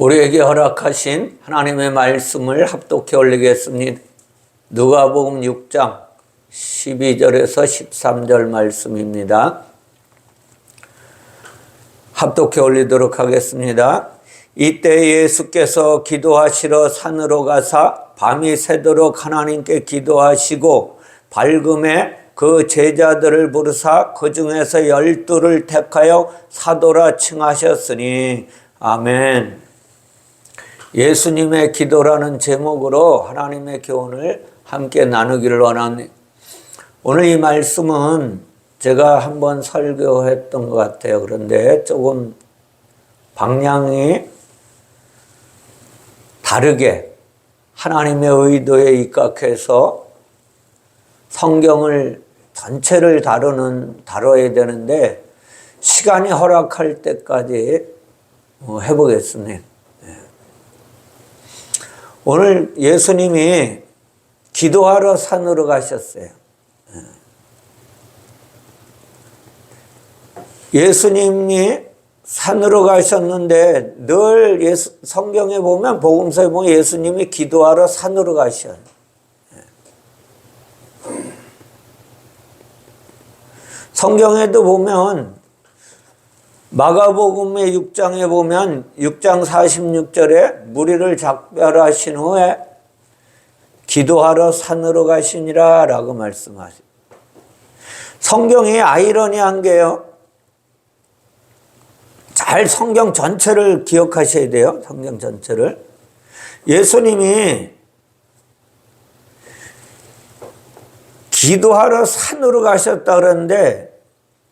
우리에게 허락하신 하나님의 말씀을 합독해 올리겠습니다. 누가복음 6장 12절에서 13절 말씀입니다. 합독해 올리도록 하겠습니다. 이때 예수께서 기도하시러 산으로 가사 밤이 새도록 하나님께 기도하시고 밝음에 그 제자들을 부르사 그 중에서 12를 택하여 사도라 칭하셨으니 아멘. 예수님의 기도라는 제목으로 하나님의 교훈을 함께 나누기를 원합니다. 오늘 이 말씀은 제가 한번 설교했던 것 같아요. 그런데 조금 방향이 다르게 하나님의 의도에 입각해서 성경을 전체를 다뤄야 되는데 시간이 허락할 때까지 해보겠습니다. 오늘 예수님이 기도하러 산으로 가셨어요. 예수님이 산으로 가셨는데 늘 성경에 보면 복음서에 보면 예수님이 기도하러 산으로 가셔요. 성경에도 보면 마가복음의 6장에 보면 6장 46절에 무리를 작별하신 후에 기도하러 산으로 가시니라 라고 말씀하십니다. 성경이 아이러니한 게요. 잘 성경 전체를 기억하셔야 돼요. 성경 전체를. 예수님이 기도하러 산으로 가셨다 그러는데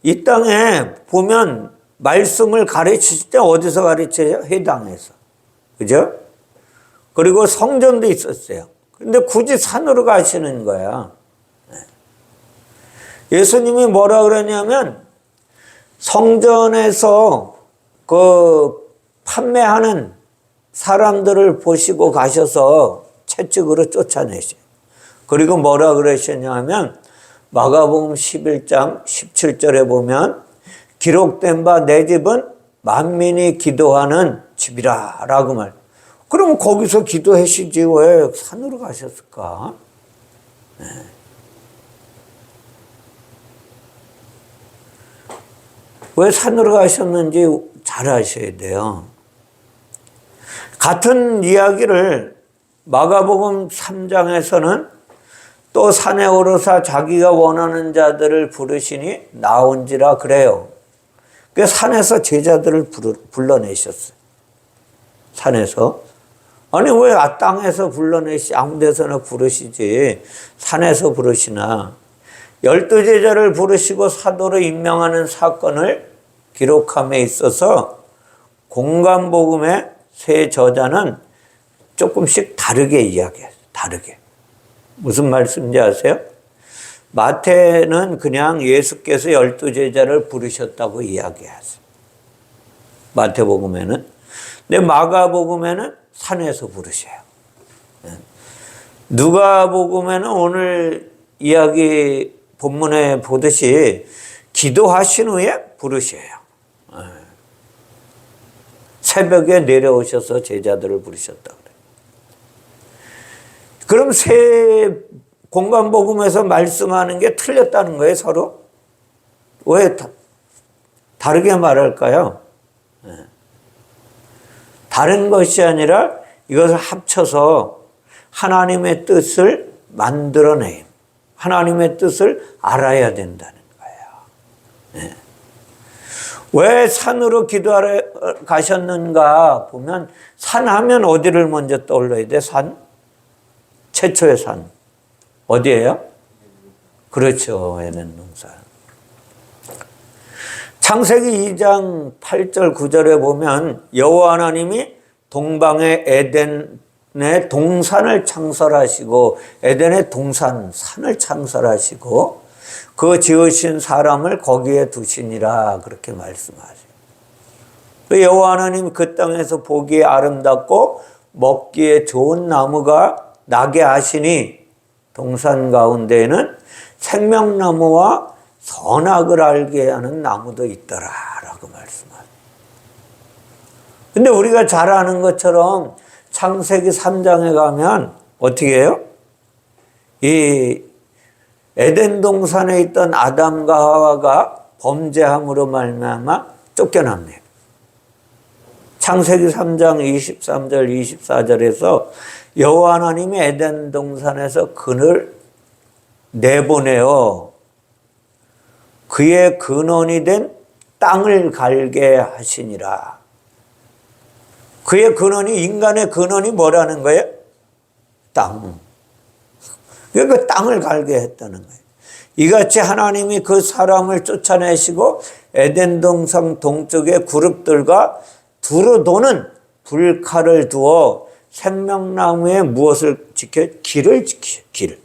이 땅에 보면 말씀을 가르치실 때 어디서 가르쳐요? 회당에서. 그죠? 그리고 성전도 있었어요. 근데 굳이 산으로 가시는 거야. 예수님이 뭐라 그러냐면 성전에서 그 판매하는 사람들을 보시고 가셔서 채찍으로 쫓아내셔요. 그리고 뭐라 그러셨냐면 마가복음 11장 17절에 보면 기록된 바 내 집은 만민이 기도하는 집이라 라고 말. 그럼 거기서 기도하시지 왜 산으로 가셨을까? 네. 왜 산으로 가셨는지 잘 아셔야 돼요. 같은 이야기를 마가복음 3장에서는 또 산에 오르사 자기가 원하는 자들을 부르시니 나온지라 그래요. 그 산에서 제자들을 불러내셨어요. 산에서. 아니 왜 땅에서 불러내시 아무 데서나 부르시지 산에서 부르시나. 12제자를 부르시고 사도로 임명하는 사건을 기록함에 있어서 공관복음의 세 저자는 조금씩 다르게 이야기해요. 다르게. 무슨 말씀인지 아세요? 마태는 그냥 예수께서 12제자를 부르셨다고 이야기하세요. 마태복음에는. 근데 마가복음에는 산에서 부르셔요. 누가복음에는 오늘 이야기 본문에 보듯이 기도하신 후에 부르셔요. 새벽에 내려오셔서 제자들을 부르셨다 그래요. 그럼 새 공관복음에서 말씀하는 게 틀렸다는 거예요, 서로? 왜 다르게 말할까요? 다른 것이 아니라 이것을 합쳐서 하나님의 뜻을 만들어내요. 하나님의 뜻을 알아야 된다는 거예요. 왜 산으로 기도하러 가셨는가 보면 산 하면 어디를 먼저 떠올려야 돼? 산? 최초의 산. 어디예요? 그렇죠. 에덴 동산. 창세기 2장 8절 9절에 보면 여호와 하나님이 동방의 에덴의 동산을 창설하시고 에덴의 동산, 산을 창설하시고 그 지으신 사람을 거기에 두시니라 그렇게 말씀하세요. 여호와 하나님이 그 땅에서 보기에 아름답고 먹기에 좋은 나무가 나게 하시니 동산 가운데에는 생명나무와 선악을 알게 하는 나무도 있더라 라고 말씀하세요. 근데 우리가 잘 아는 것처럼 창세기 3장에 가면 어떻게 해요? 이 에덴 동산에 있던 아담과 하와가 범죄함으로 말미암아 쫓겨납니다. 창세기 3장 23절 24절에서 여호와 하나님이 에덴 동산에서 그를 내보내어 그의 근원이 된 땅을 갈게 하시니라. 그의 근원이, 인간의 근원이 뭐라는 거예요? 땅. 그러니까 땅을 갈게 했다는 거예요. 이같이 하나님이 그 사람을 쫓아내시고 에덴 동산 동쪽의 그룹들과 두루 도는 불칼을 두어 생명나무에 무엇을 지켜? 길을 지키셔. 길.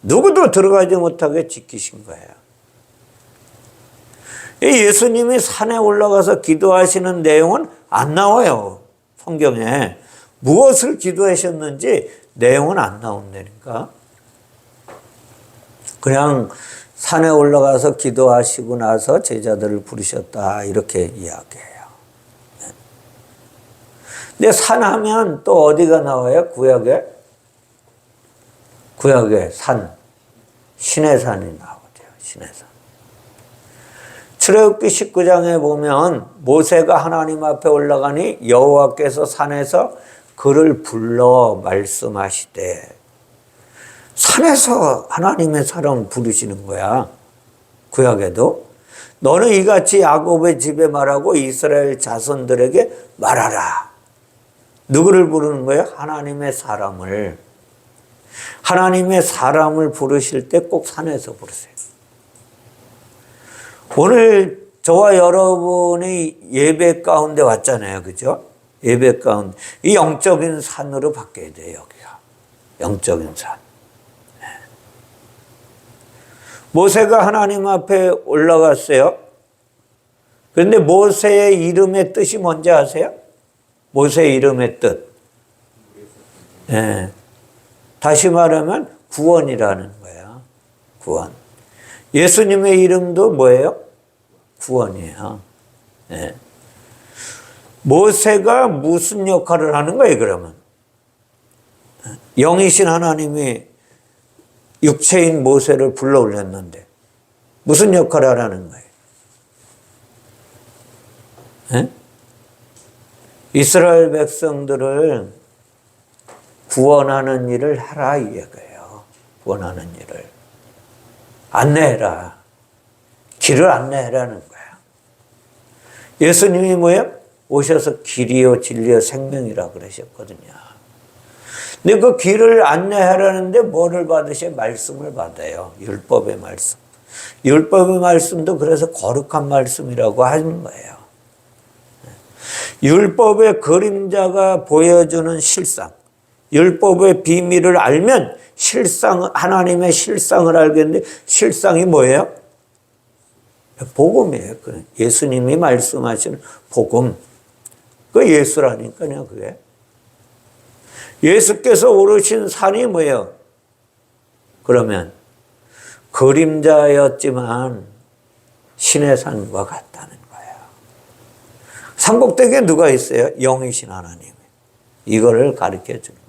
누구도 들어가지 못하게 지키신 거예요. 예수님이 산에 올라가서 기도하시는 내용은 안 나와요. 성경에. 무엇을 기도하셨는지 내용은 안 나온다니까. 그냥 산에 올라가서 기도하시고 나서 제자들을 부르셨다 이렇게 이야기해요. 근데 산 하면 또 어디가 나와요? 구약에? 구약에 산. 시내산이 나오죠. 시내산. 출애굽기 19장에 보면 모세가 하나님 앞에 올라가니 여호와께서 산에서 그를 불러 말씀하시되, 산에서 하나님의 사람을 부르시는 거야. 구약에도. 너는 이같이 야곱의 집에 말하고 이스라엘 자손들에게 말하라. 누구를 부르는 거예요? 하나님의 사람을. 하나님의 사람을 부르실 때 꼭 산에서 부르세요. 오늘 저와 여러분이 예배 가운데 왔잖아요. 그죠? 예배 가운데. 이 영적인 산으로 바뀌어야 돼요. 여기가. 영적인 산. 모세가 하나님 앞에 올라갔어요. 그런데 모세의 이름의 뜻이 뭔지 아세요? 모세의 이름의 뜻. 네. 다시 말하면 구원이라는 거야. 구원. 예수님의 이름도 뭐예요? 구원이에요. 네. 모세가 무슨 역할을 하는 거예요, 그러면? 영이신 하나님이 육체인 모세를 불러 올렸는데 무슨 역할을 하는 거예요? 네? 이스라엘 백성들을 구원하는 일을 하라 이거예요. 구원하는 일을. 안내해라. 길을 안내해라는 거야. 예수님이 뭐예요? 오셔서 길이요 진리요 생명이라 그러셨거든요. 근데 그 길을 안내하라는데 뭐를 받으셔? 말씀을 받아요. 율법의 말씀. 율법의 말씀도 그래서 거룩한 말씀이라고 하는 거예요. 율법의 그림자가 보여주는 실상. 율법의 비밀을 알면 실상, 하나님의 실상을 알겠는데 실상이 뭐예요? 복음이에요. 예수님이 말씀하시는 복음. 그 예수라니까요, 그게. 예수께서 오르신 산이 뭐예요? 그러면 그림자였지만 신의 산과 같다는 거예요. 산꼭대기에 누가 있어요? 영이신 하나님. 이거를 가르쳐 주는 거예요.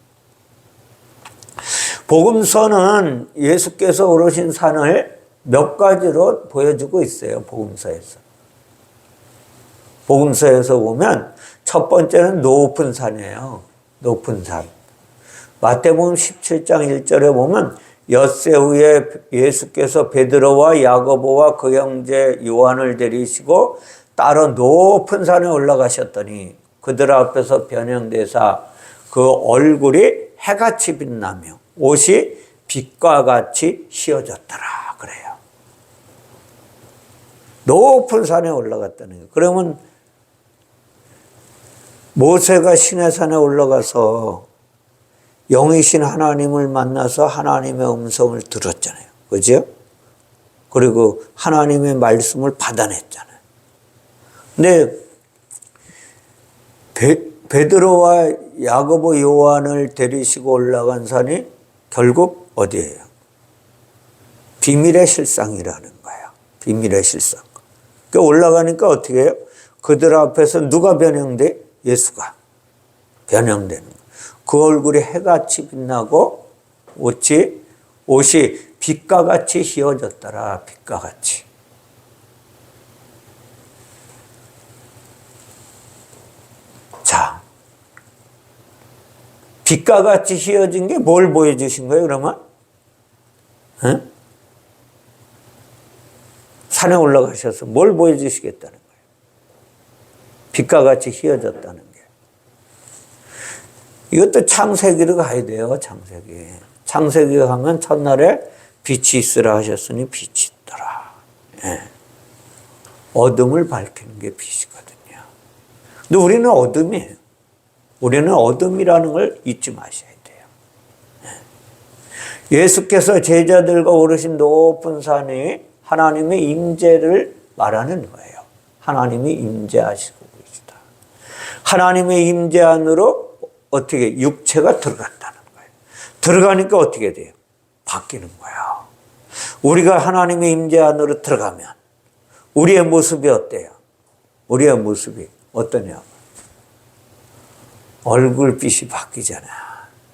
복음서는 예수께서 오르신 산을 몇 가지로 보여주고 있어요. 복음서에서. 복음서에서 보면 첫 번째는 높은 산이에요. 높은 산. 마태복음 17장 1절에 보면 엿새 후에 예수께서 베드로와 야고보와 그 형제 요한을 데리시고 따로 높은 산에 올라가셨더니 그들 앞에서 변형되사 그 얼굴이 해같이 빛나며 옷이 빛과 같이 휘어졌더라 그래요. 높은 산에 올라갔다는 거예요. 그러면 모세가 시내산에 올라가서 영이신 하나님을 만나서 하나님의 음성을 들었잖아요. 그죠? 그리고 하나님의 말씀을 받아냈잖아요. 근데 베드로와 야고보 요한을 데리시고 올라간 산이 결국 어디예요? 비밀의 실상이라는 거예요. 비밀의 실상. 그 올라가니까 어떻게 해요? 그들 앞에서 누가 변형돼? 예수가 변형되는 거예요. 그 얼굴이 해같이 빛나고 옷이 빛과 같이 휘어졌더라. 빛과 같이. 자, 빛과 같이 휘어진 게 뭘 보여주신 거예요, 그러면? 응? 산에 올라가셔서 뭘 보여주시겠다는 거예요? 빛과 같이 휘어졌다는 게. 이것도 창세기로 가야 돼요, 창세기. 창세기 가면 첫날에 빛이 있으라 하셨으니 빛이 있더라. 예. 어둠을 밝히는 게 빛이거든요. 근데 우리는 어둠이에요. 우리는 어둠이라는 걸 잊지 마셔야 돼요. 예. 예수께서 제자들과 오르신 높은 산이 하나님의 임재를 말하는 거예요. 하나님이 임재하시고 계시다. 하나님의 임재 안으로 어떻게 육체가 들어간다는 거예요. 들어가니까 어떻게 돼요? 바뀌는 거예요. 우리가 하나님의 임재 안으로 들어가면 우리의 모습이 어때요? 우리의 모습이 어떠냐? 얼굴빛이 바뀌잖아.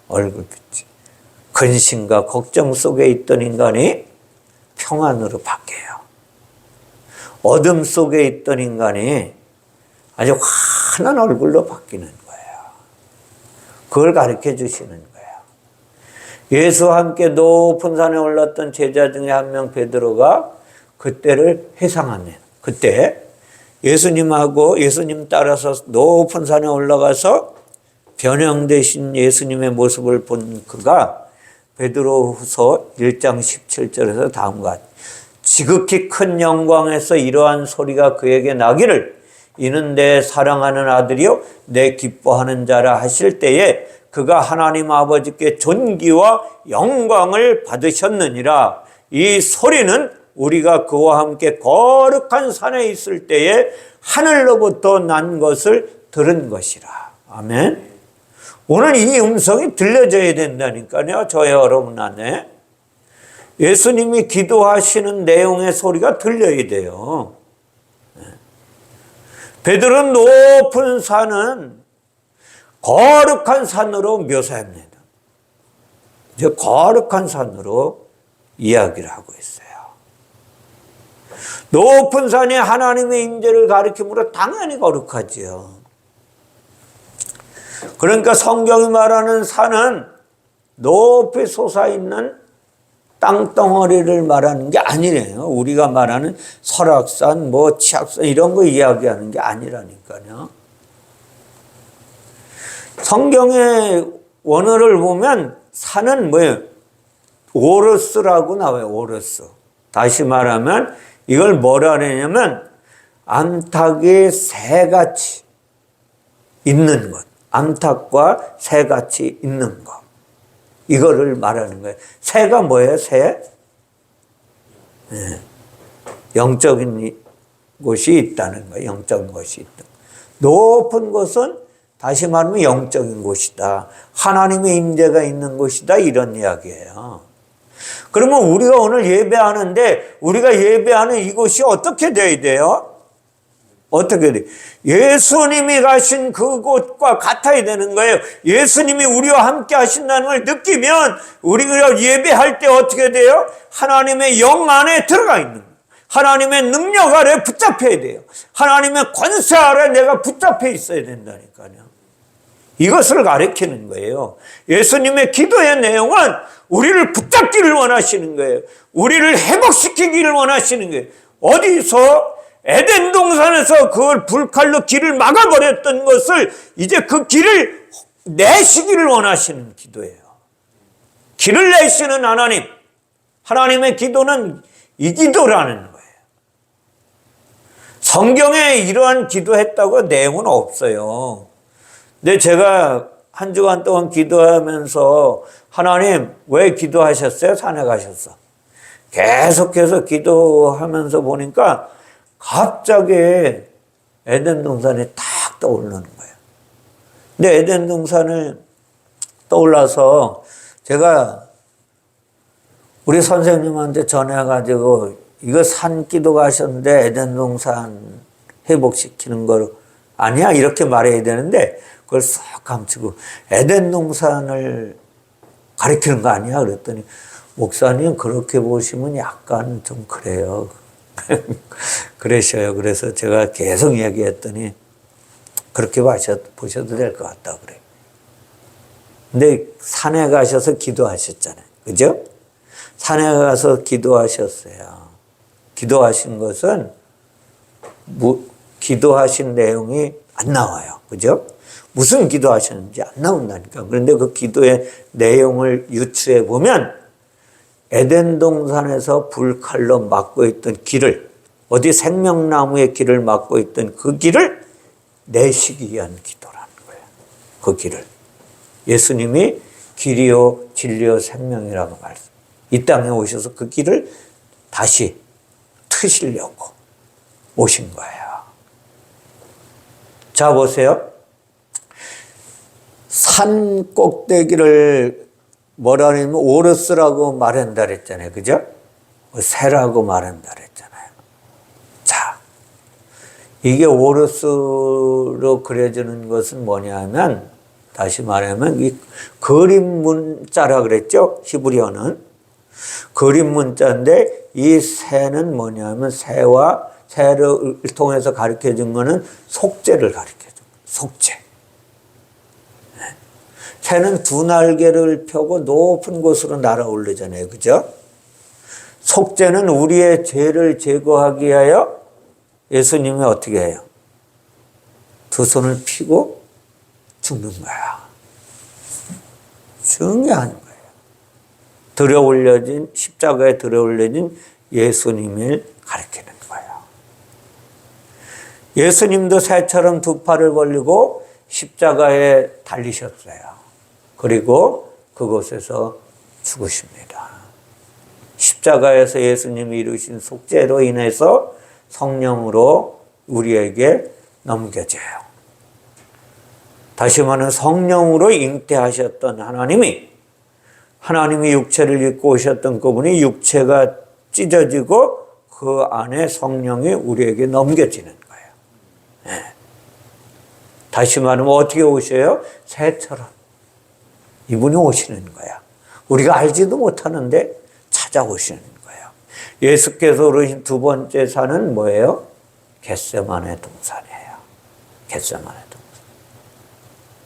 얼굴빛이. 근심과 걱정 속에 있던 인간이 평안으로 바뀌어요. 어둠 속에 있던 인간이 아주 환한 얼굴로 바뀌는 거예요. 그걸 가르쳐 주시는 거예요. 예수와 함께 높은 산에 올랐던 제자 중에 한 명 베드로가 그때를 회상하네요. 그때 예수님하고 예수님 따라서 높은 산에 올라가서 변형되신 예수님의 모습을 본 그가 베드로후서 1장 17절에서 다음과 같이 지극히 큰 영광에서 이러한 소리가 그에게 나기를 이는 내 사랑하는 아들이요 내 기뻐하는 자라 하실 때에 그가 하나님 아버지께 존귀와 영광을 받으셨느니라. 이 소리는 우리가 그와 함께 거룩한 산에 있을 때에 하늘로부터 난 것을 들은 것이라. 아멘. 오늘 이 음성이 들려져야 된다니까요. 저의 여러분 안에. 예수님이 기도하시는 내용의 소리가 들려야 돼요. 베드로는 높은 산은 거룩한 산으로 묘사합니다. 이제 거룩한 산으로 이야기를 하고 있어요. 높은 산이 하나님의 임재를 가리킴으로 당연히 거룩하지요. 그러니까 성경이 말하는 산은 높이 솟아있는 땅덩어리를 말하는 게 아니래요. 우리가 말하는 설악산, 치악산 이런 거 이야기하는 게 아니라니까요. 성경의 원어를 보면 산은 뭐예요? 오르스라고 나와요. 오르스. 다시 말하면 이걸 뭐라 하냐면 암탉의 새같이 있는 것. 암탉과 새같이 있는 것. 이거를 말하는 거예요. 새가 뭐예요? 새? 네. 영적인 곳이 있다는 거예요. 영적인 곳이 있다. 높은 곳은 다시 말하면 영적인 곳이다. 하나님의 임재가 있는 곳이다. 이런 이야기예요. 그러면 우리가 오늘 예배하는데 우리가 예배하는 이곳이 어떻게 돼야 돼요? 어떻게 돼요? 예수님이 가신 그곳과 같아야 되는 거예요. 예수님이 우리와 함께 하신다는 걸 느끼면 우리가 예배할 때 어떻게 돼요? 하나님의 영 안에 들어가 있는 거예요. 하나님의 능력 아래 붙잡혀야 돼요. 하나님의 권세 아래 내가 붙잡혀 있어야 된다니까요. 이것을 가르치는 거예요. 예수님의 기도의 내용은 우리를 붙잡기를 원하시는 거예요. 우리를 회복시키기를 원하시는 거예요. 어디서? 에덴 동산에서 그걸 불칼로 길을 막아버렸던 것을 이제 그 길을 내시기를 원하시는 기도예요. 길을 내시는 하나님. 하나님의 기도는 이 기도라는 거예요. 성경에 이러한 기도했다고 내용은 없어요. 근데 제가 한 주간 동안 기도하면서 하나님 왜 기도하셨어요? 산에 가셨어. 계속해서 기도하면서 보니까 갑자기 에덴 동산이 탁 떠오르는 거예요. 근데 에덴 동산을 떠올라서 제가 우리 선생님한테 전해가지고 이거 산 기도가 하셨는데 에덴 동산 회복시키는 걸 아니야 이렇게 말해야 되는데 그걸 쏙 감추고 에덴 동산을 가리키는 거 아니야 그랬더니 목사님 그렇게 보시면 약간 좀 그래요. 그러셔요. 그래서 제가 계속 얘기했더니 그렇게 보셔도 될 것 같다 그래요. 근데 산에 가셔서 기도하셨잖아요. 그죠? 산에 가서 기도하셨어요. 기도하신 것은 기도하신 내용이 안 나와요. 그죠? 무슨 기도하셨는지 안 나온다니까. 그런데 그 기도의 내용을 유추해 보면 에덴 동산에서 불칼로 막고 있던 길을 어디 생명나무의 길을 막고 있던 그 길을 내시기 위한 기도라는 거예요. 그 길을. 예수님이 길이요 진리요 생명이라고 말씀. 이 땅에 오셔서 그 길을 다시 트시려고 오신 거예요. 자 보세요. 산 꼭대기를 뭐라 하냐면 오르스라고 말한다 그랬잖아요. 그죠? 새라고 말한다 그랬잖아요. 자, 이게 오르스로 그려지는 것은 뭐냐면 다시 말하면 이 그림 문자라 그랬죠. 히브리어는. 그림 문자인데 이 새는 뭐냐면 새를 통해서 가르쳐 준 거는 속죄를 가르쳐 준 거예요. 속죄. 새는 두 날개를 펴고 높은 곳으로 날아오르잖아요. 그죠? 속죄는 우리의 죄를 제거하기 위하여 예수님이 어떻게 해요? 두 손을 펴고 죽는 거야. 중요한 거예요. 들어올려진 십자가에 들어올려진 예수님을 가리키는 거예요. 예수님도 새처럼 두 팔을 벌리고 십자가에 달리셨어요. 그리고 그곳에서 죽으십니다. 십자가에서 예수님이 이루신 속죄로 인해서 성령으로 우리에게 넘겨져요. 다시 말하면 성령으로 잉태하셨던 하나님이 육체를 입고 오셨던 그분이 육체가 찢어지고 그 안에 성령이 우리에게 넘겨지는 거예요. 네. 다시 말하면 어떻게 오셔요? 새처럼. 이분이 오시는 거야. 우리가 알지도 못하는데 찾아오시는 거예요. 예수께서 오르신 두 번째 산은 뭐예요? 겟세마네 동산이에요. 겟세마네 동산.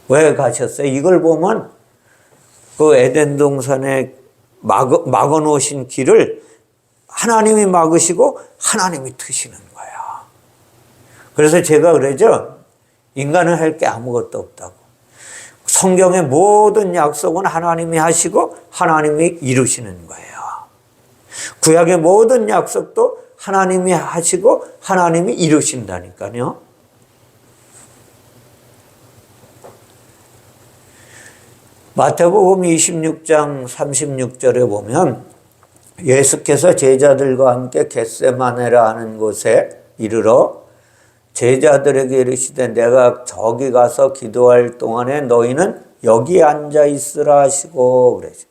왜 가셨어요? 이걸 보면 그 에덴 동산에 막아 놓으신 길을 하나님이 막으시고 하나님이 트시는 거예요. 그래서 제가 그러죠. 인간은 할 게 아무것도 없다고. 성경의 모든 약속은 하나님이 하시고 하나님이 이루시는 거예요. 구약의 모든 약속도 하나님이 하시고 하나님이 이루신다니까요. 마태복음 26장 36절에 보면 예수께서 제자들과 함께 겟세마네라 하는 곳에 이르러 제자들에게 이르시되 내가 저기 가서 기도할 동안에 너희는 여기 앉아 있으라 하시고 그러죠.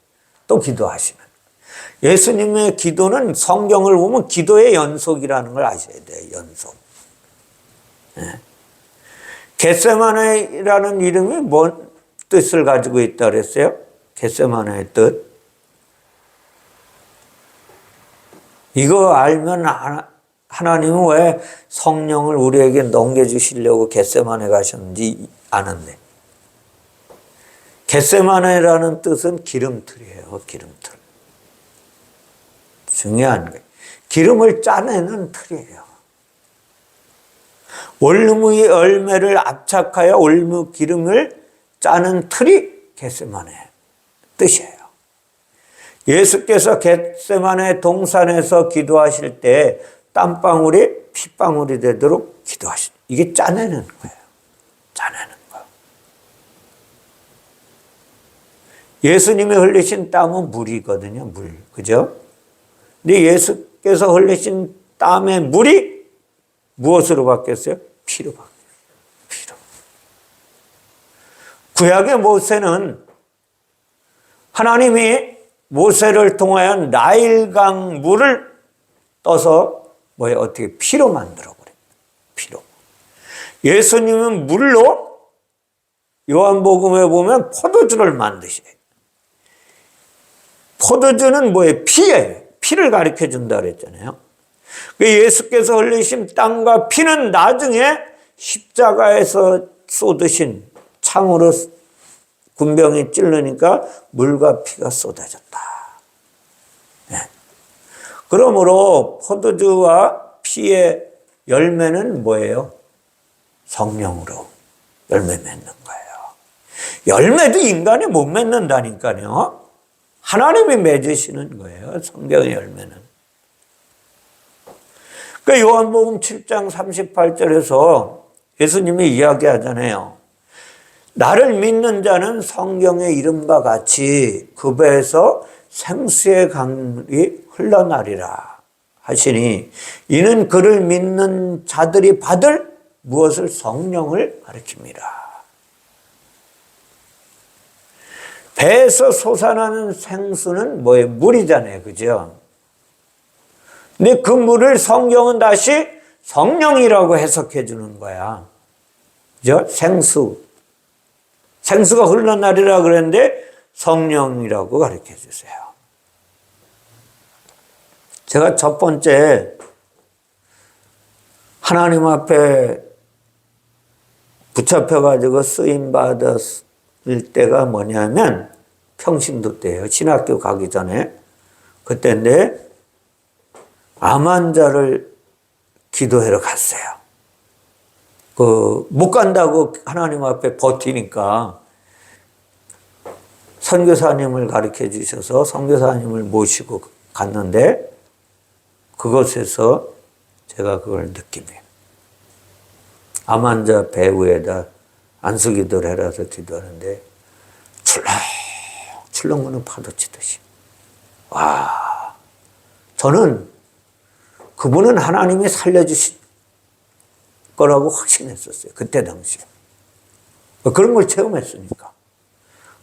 또 기도하시는. 예수님의 기도는 성경을 보면 기도의 연속이라는 걸 아셔야 돼요. 연속. 네. 겟세마네라는 이름이 뭔 뜻을 가지고 있다 그랬어요? 겟세마네의 뜻. 이거 알면 하나님은 왜 성령을 우리에게 넘겨주시려고 겟세마네 가셨는지 아는데. 겟세마네라는 뜻은 기름틀이에요. 기름틀. 중요한 거예요. 기름을 짜내는 틀이에요. 올무의 열매를 압착하여 올무 기름을 짜는 틀이 겟세마네 뜻이에요. 예수께서 겟세마네 동산에서 기도하실 때 땀방울이 핏방울이 되도록 기도하시죠. 이게 짜내는 거예요. 짜내는 거. 예수님이 흘리신 땀은 물이거든요. 물. 그죠? 근데 예수께서 흘리신 땀의 물이 무엇으로 바뀌었어요? 피로 바뀌었어요. 피로. 구약의 모세는 하나님이 모세를 통하여 나일강 물을 떠서 어떻게 피로 만들어 버려요. 피로. 예수님은 물로 요한복음에 보면 포도주를 만드셔요. 포도주는 뭐예요? 피예요. 피를 가르쳐 준다 그랬잖아요. 예수께서 흘리신 땀과 피는 나중에 십자가에서 쏟으신 창으로 군병이 찔르니까 물과 피가 쏟아졌다. 네. 그러므로 포도주와 피의 열매는 뭐예요? 성령으로 열매 맺는 거예요. 열매도 인간이 못 맺는다니까요. 하나님이 맺으시는 거예요. 성경의 열매는. 그러니까 요한복음 7장 38절에서 예수님이 이야기하잖아요. 나를 믿는 자는 성경의 이름과 같이 그 배에서 생수의 강물이 흘러나리라 하시니 이는 그를 믿는 자들이 받을 무엇을? 성령을 가리킵니다. 배에서 솟아나는 생수는 뭐예요? 물이잖아요. 그죠? 근데 그 물을 성경은 다시 성령이라고 해석해 주는 거야. 그죠? 생수. 생수가 흘러나리라 그랬는데 성령이라고 가르쳐 주세요. 제가 첫 번째 하나님 앞에 붙잡혀가지고 쓰임받았을 때가 뭐냐면 평신도 때예요. 신학교 가기 전에. 그때인데 암 환자를 기도하러 갔어요. 못 간다고 하나님 앞에 버티니까 선교사님을 가르쳐 주셔서 선교사님을 모시고 갔는데 그곳에서 제가 그걸 느낍니다. 암 환자 배후에다 안수기도를 해라서 기도하는데 출렁출렁 거는 파도 치듯이. 와, 저는 그분은 하나님이 살려주신 거라고 확신했었어요. 그때 당시에. 그런 걸 체험했으니까.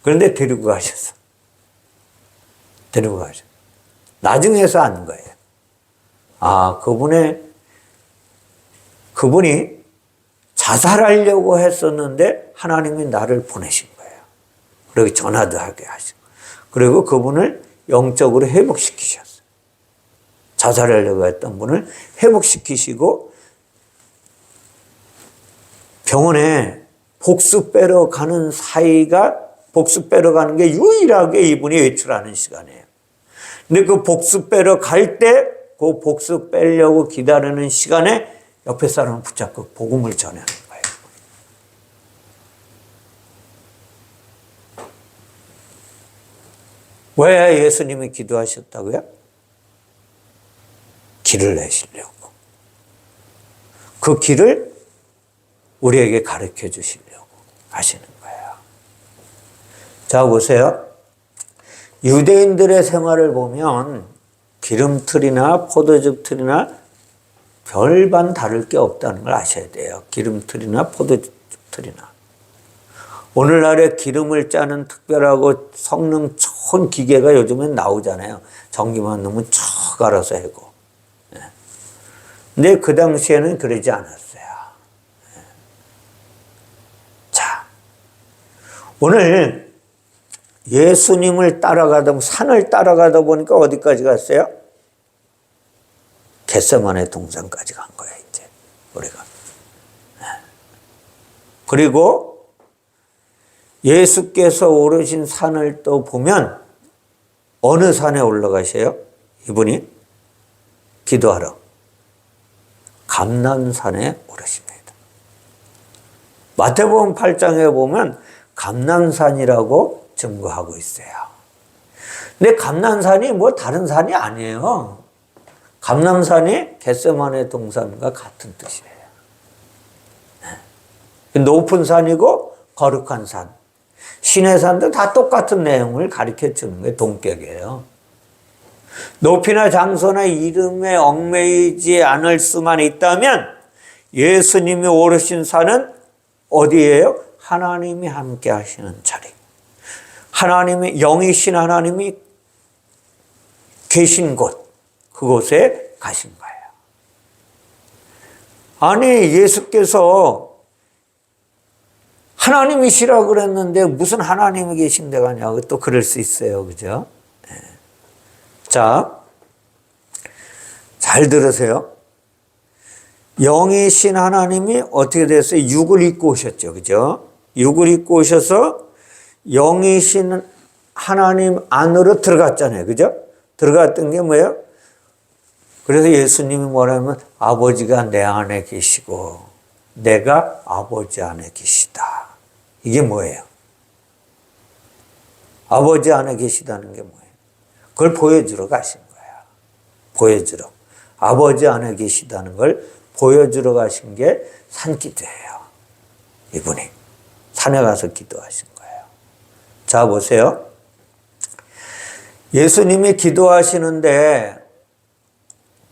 그런데 데리고 가셨어. 데리고 가셨어. 나중에서 안 거예요. 아, 그분이 자살하려고 했었는데 하나님이 나를 보내신 거예요. 그리고 전화도 하게 하시고. 그리고 그분을 영적으로 회복시키셨어요. 자살하려고 했던 분을 회복시키시고 병원에 복수 빼러 가는 사이가 복수 빼러 가는 게 유일하게 이분이 외출하는 시간이에요. 근데 그 복수 빼러 갈 때 그 복수 빼려고 기다리는 시간에 옆에 사람을 붙잡고 복음을 전하는 거예요. 왜 예수님이 기도하셨다고요? 길을 내시려고. 그 길을 우리에게 가르쳐 주시려고 하시는 거예요. 자, 보세요. 유대인들의 생활을 보면 기름틀이나 포도즙 틀이나 별반 다를 게 없다는 걸 아셔야 돼요. 기름틀이나 포도즙 틀이나. 오늘날에 기름을 짜는 특별하고 성능 좋은 기계가 요즘엔 나오잖아요. 전기만 넣으면 쭉 알아서 하고. 근데 그 당시에는 그러지 않았어요. 자, 오늘 예수님을 따라가다, 산을 따라가다 보니까 어디까지 갔어요? 겟세마네 동산까지 간 거예요, 이제, 우리가. 그리고 예수께서 오르신 산을 또 보면 어느 산에 올라가셔요? 이분이 기도하러. 감람산에 오르십니다. 마태복음 8장에 보면 감람산이라고 증거하고 있어요. 근데 감람산이 뭐 다른 산이 아니에요. 감람산이 겟세마네 동산과 같은 뜻이에요. 높은 산이고 거룩한 산. 신의 산도 다 똑같은 내용을 가르쳐 주는 게 동격이에요. 높이나 장소나 이름에 얽매이지 않을 수만 있다면 예수님이 오르신 산은 어디예요? 하나님이 함께 하시는 자리. 하나님이, 영이신 하나님이 계신 곳, 그곳에 가신 거예요. 아니, 예수께서 하나님이시라고 그랬는데 무슨 하나님이 계신 데가 아냐고 또 그럴 수 있어요. 그죠? 네. 자, 잘 들으세요. 영이신 하나님이 어떻게 됐어요? 육을 입고 오셨죠. 그죠? 육을 입고 오셔서 영이신 하나님 안으로 들어갔잖아요. 그죠? 들어갔던 게 뭐예요? 그래서 예수님이 뭐라면 아버지가 내 안에 계시고 내가 아버지 안에 계시다. 이게 뭐예요? 아버지 안에 계시다는 게 뭐예요? 그걸 보여주러 가신 거예요. 보여주러. 아버지 안에 계시다는 걸 보여주러 가신 게 산기도예요. 이분이 산에 가서 기도하신 거예요. 자, 보세요. 예수님이 기도하시는데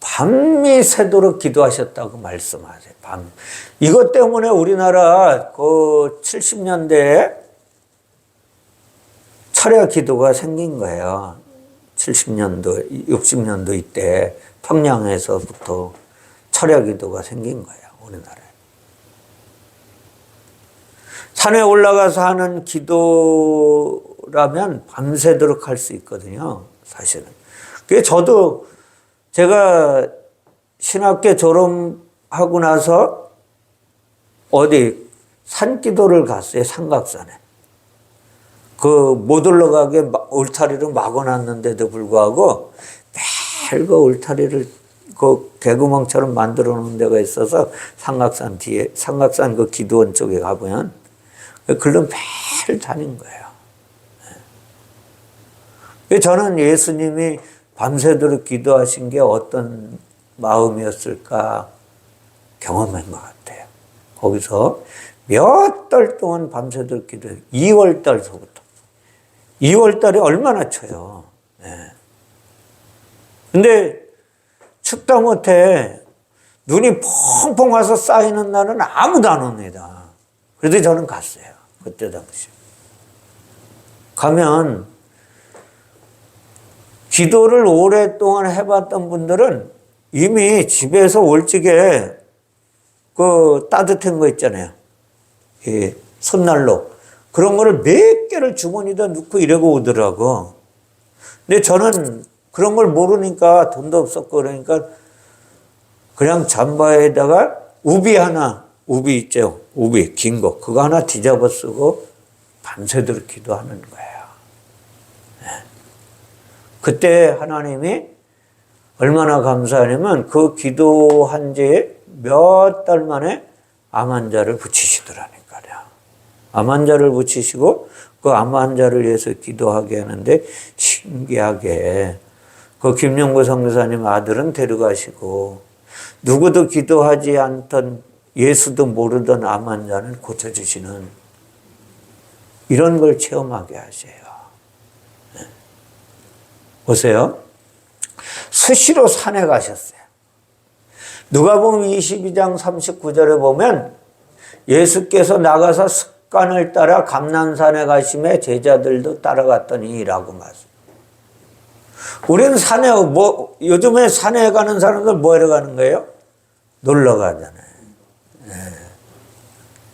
밤이 새도록 기도하셨다고 말씀하세요. 밤. 이것 때문에 우리나라 그 70년대에 철야 기도가 생긴 거예요. 70년도, 60년도 이때 평양에서부터 철야 기도가 생긴 거예요. 우리나라에. 산에 올라가서 하는 기도라면 밤새도록 할 수 있거든요. 사실은. 그게 저도 제가 신학교 졸업하고 나서 어디 산기도를 갔어요. 삼각산에. 그 못 올라가게 울타리를 막아놨는데도 불구하고 매일 그 울타리를 그 개구멍처럼 만들어 놓은 데가 있어서 삼각산 뒤에, 삼각산 그 기도원 쪽에 가보면 글로 매일 다닌 거예요. 저는 예수님이 밤새도록 기도하신 게 어떤 마음이었을까 경험한 것 같아요. 거기서 몇 달 동안 밤새도록 기도해요. 2월 달서부터. 2월 달에 얼마나 쳐요. 네. 근데 춥다 못해 눈이 펑펑 와서 쌓이는 날은 아무도 안 옵니다. 그래도 저는 갔어요. 그때 당시. 가면 기도를 오랫동안 해봤던 분들은 이미 집에서 올찌게 그 따뜻한 거 있잖아요. 예, 손난로. 그런 거를 몇 개를 주머니에다 넣고 이러고 오더라고. 근데 저는 그런 걸 모르니까 돈도 없었고 그러니까 그냥 잠바에다가 우비 하나, 우비 있죠. 우비, 긴 거. 그거 하나 뒤집어 쓰고 밤새도록 기도하는 거예요. 네. 그때 하나님이 얼마나 감사하냐면 그 기도한 지 몇 달 만에 암 환자를 붙이시더라니까요. 암 환자를 붙이시고 그 암 환자를 위해서 기도하게 하는데 신기하게 그 김영구 선교사님 아들은 데려가시고 누구도 기도하지 않던 예수도 모르던 암 환자는 고쳐주시는 이런 걸 체험하게 하세요. 네. 보세요. 수시로 산에 가셨어요. 누가복음 22장 39절에 보면 예수께서 나가서 습관을 따라 감람산에 가심에 제자들도 따라갔더니 라고 말씀. 우리는 산에 요즘에 산에 가는 사람들 뭐하러 가는 거예요? 놀러 가잖아요.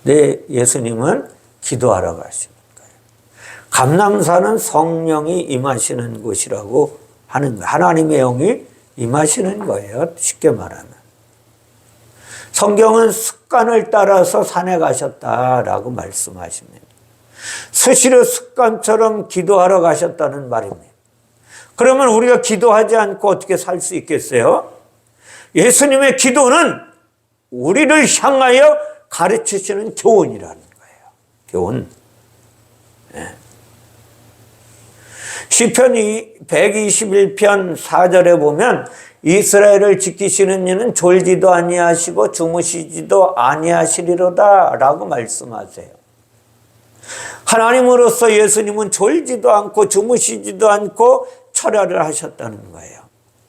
네, 예수님은 기도하러 가시는 거예요. 감람산은 성령이 임하시는 곳이라고 하는 거예요. 하나님의 영이 임하시는 거예요. 쉽게 말하면. 성경은 습관을 따라서 산에 가셨다라고 말씀하십니다. 수시로 습관처럼 기도하러 가셨다는 말입니다. 그러면 우리가 기도하지 않고 어떻게 살 수 있겠어요? 예수님의 기도는 우리를 향하여 가르치시는 교훈이라는 거예요. 교훈. 네. 시편 121편 4절에 보면 이스라엘을 지키시는 이는 졸지도 아니하시고 주무시지도 아니하시리로다 라고 말씀하세요. 하나님으로서 예수님은 졸지도 않고 주무시지도 않고 철야를 하셨다는 거예요.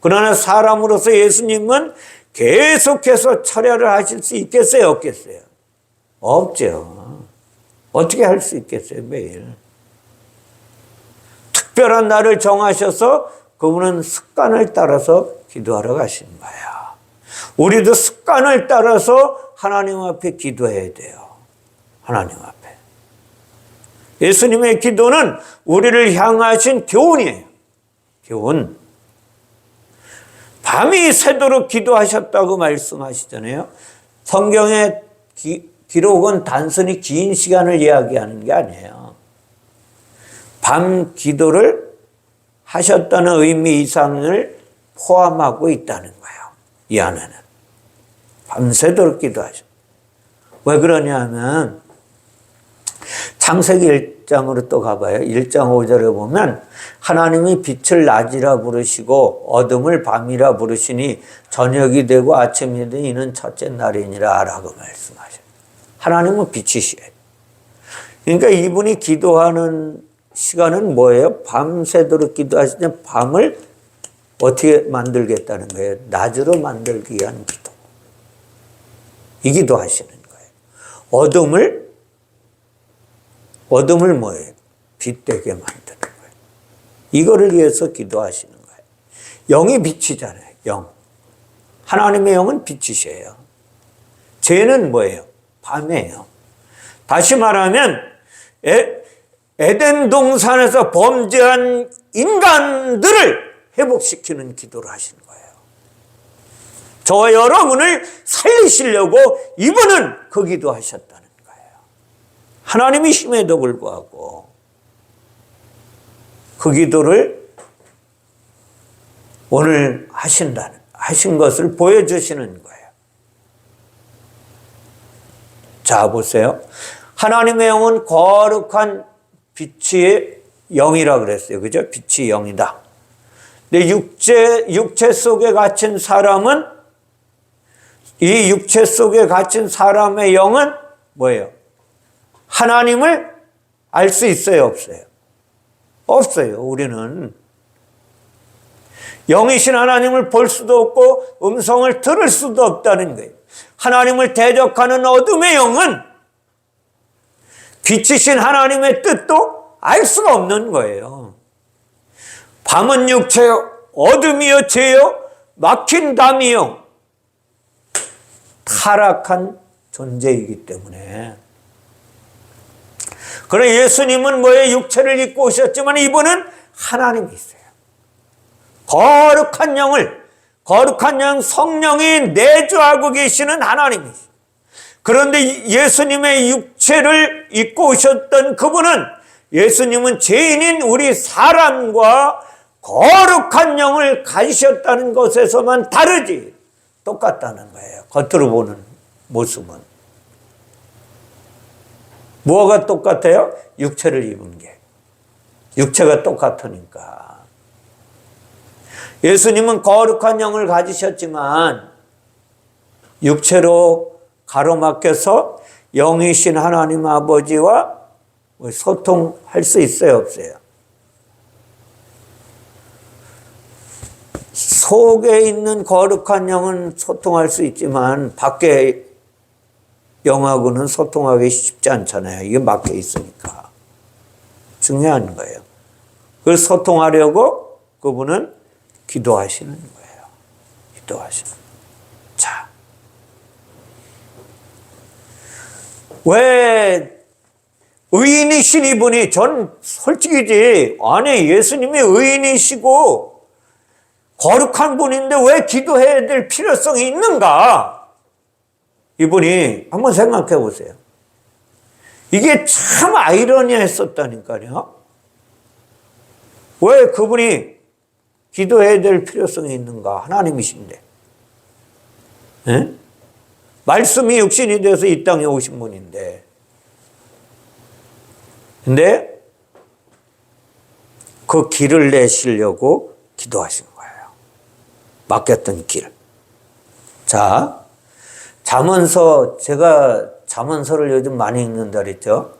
그러나 사람으로서 예수님은 계속해서 철야를 하실 수 있겠어요? 없겠어요? 없죠. 어떻게 할 수 있겠어요? 매일. 특별한 날을 정하셔서 그분은 습관을 따라서 기도하러 가신 거예요. 우리도 습관을 따라서 하나님 앞에 기도해야 돼요. 하나님 앞에. 예수님의 기도는 우리를 향하신 교훈이에요. 교훈. 밤이 새도록 기도하셨다고 말씀하시잖아요. 성경의 기록은 단순히 긴 시간을 이야기하는 게 아니에요. 밤 기도를 하셨다는 의미 이상을 포함하고 있다는 거예요. 이 안에는. 밤새도록 기도하셨. 왜 그러냐면 창세기 1장으로 또 가봐요. 1장 5절에 보면 하나님이 빛을 낮이라 부르시고 어둠을 밤이라 부르시니 저녁이 되고 아침이 되니 이는 첫째 날이니라 라고 말씀하셔요. 하나님은 빛이시에요. 그러니까 이분이 기도하는 시간은 뭐예요? 밤새도록 기도하시면 밤을 어떻게 만들겠다는 거예요? 낮으로 만들기 위한 기도. 이 기도하시는 거예요. 어둠을 뭐예요? 빛되게 만드는 거예요. 이거를 위해서 기도하시는 거예요. 영이 빛이잖아요. 영. 하나님의 영은 빛이셔요. 죄는 뭐예요? 밤이에요. 다시 말하면 에덴 동산에서 범죄한 인간들을 회복시키는 기도를 하시는 거예요. 저와 여러분을 살리시려고 이분은 그 기도하셨다는 거예요. 하나님이심에도 불구하고 그 기도를 오늘 하신 것을 보여주시는 거예요. 자, 보세요. 하나님의 영은 거룩한 빛의 영이라 그랬어요. 그죠? 빛의 영이다. 근데 육체 속에 갇힌 사람은, 이 육체 속에 갇힌 사람의 영은 뭐예요? 하나님을 알 수 있어요? 없어요? 없어요. 우리는 영이신 하나님을 볼 수도 없고 음성을 들을 수도 없다는 거예요. 하나님을 대적하는 어둠의 영은 빛이신 하나님의 뜻도 알 수가 없는 거예요. 밤은 육체요, 어둠이요, 죄요, 막힌 담이요. 타락한 존재이기 때문에. 그러나 예수님은 뭐예요? 육체를 입고 오셨지만 이분은 하나님이 있어요. 거룩한 영, 성령이 내주하고 계시는 하나님이시죠. 그런데 예수님의 육체를 입고 오셨던 그분은, 예수님은 죄인인 우리 사람과 거룩한 영을 가지셨다는 것에서만 다르지 똑같다는 거예요. 겉으로 보는 모습은. 뭐가 똑같아요? 육체를 입은 게. 육체가 똑같으니까. 예수님은 거룩한 영을 가지셨지만 육체로 가로막혀서 영이신 하나님 아버지와 소통할 수 있어요? 없어요? 속에 있는 거룩한 영은 소통할 수 있지만 밖에 영하고는 소통하기 쉽지 않잖아요. 이게 막혀 있으니까. 중요한 거예요. 그걸 소통하려고 그분은 기도하시는 거예요. 기도하시는. 자, 왜 의인이신 이분이, 전 솔직히지, 아니 예수님이 의인이시고 거룩한 분인데 왜 기도해야 될 필요성이 있는가? 이분이 한번 생각해 보세요. 이게 참 아이러니했었다니까요. 왜 그분이 기도해야 될 필요성이 있는가? 하나님이신데. 네? 말씀이 육신이 돼서 이 땅에 오신 분인데. 근데 그 길을 내시려고 기도하신 거예요. 맡겼던 길. 자, 잠언서, 제가 잠언서를 요즘 많이 읽는다 그랬죠.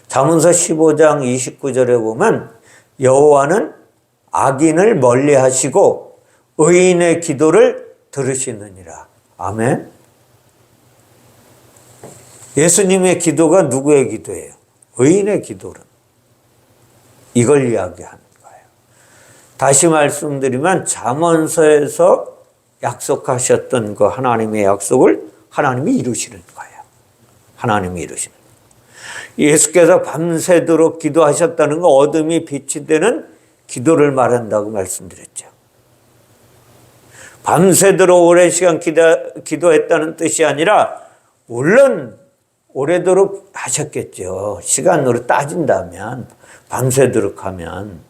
잠언서 15장 29절에 보면 여호와는 악인을 멀리 하시고 의인의 기도를 들으시느니라. 아멘. 예수님의 기도가 누구의 기도예요? 의인의 기도는. 이걸 이야기하는 거예요. 다시 말씀드리면 잠언서에서 약속하셨던 그 하나님의 약속을 하나님이 이루시는 거예요. 하나님이 이루시는 거예요. 예수께서 밤새도록 기도하셨다는 거 어둠이 빛이 되는 기도를 말씀드렸죠. 밤새도록 오랜 시간 기도했다는 뜻이 아니라 물론 오래도록 하셨겠죠. 시간으로 따진다면 밤새도록 하면.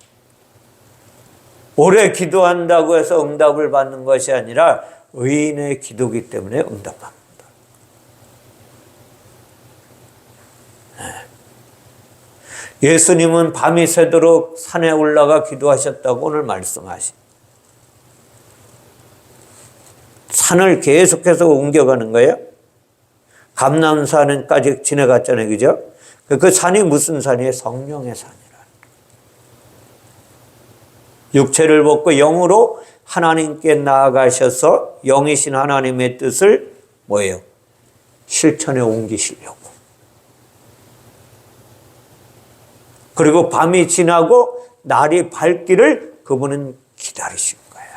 오래 기도한다고 해서 응답을 받는 것이 아니라 의인의 기도기 때문에 응답합니다. 예수님은 밤이 새도록 산에 올라가 기도하셨다고 오늘 말씀하시. 산을 계속해서 옮겨가는 거예요. 감람산까지 지나갔잖아요. 그죠? 그 산이 무슨 산이에요? 성령의 산이라. 육체를 벗고 영으로 하나님께 나아가셔서 영이신 하나님의 뜻을 뭐예요? 실천에 옮기시려고. 그리고 밤이 지나고 날이 밝기를 그분은 기다리신 거예요.